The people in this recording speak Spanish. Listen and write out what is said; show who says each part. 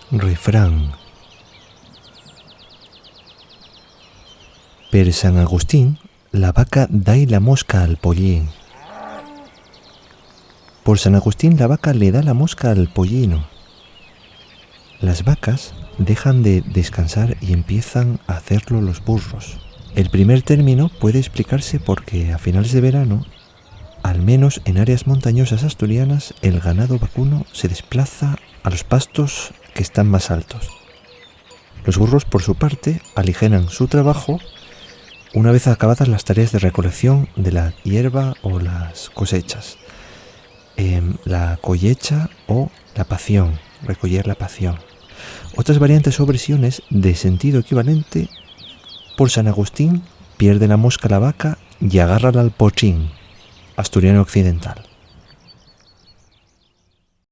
Speaker 1: Refrán. Per San Agustín, la vaca da la mosca al pollín. Por San Agustín, la vaca le da la mosca al pollino. Las vacas dejan de descansar y empiezan a hacerlo los burros. El primer término puede explicarse porque a finales de verano, al menos en áreas montañosas asturianas, el ganado vacuno se desplaza a los pastos que están más altos. Los burros, por su parte, aligeran su trabajo una vez acabadas las tareas de recolección de la hierba o las cosechas, la collecha o la pación, recoger la pación. Otras variantes o versiones de sentido equivalente: por San Agustín, pierde la mosca la vaca y agárrala al pochín, asturiano occidental.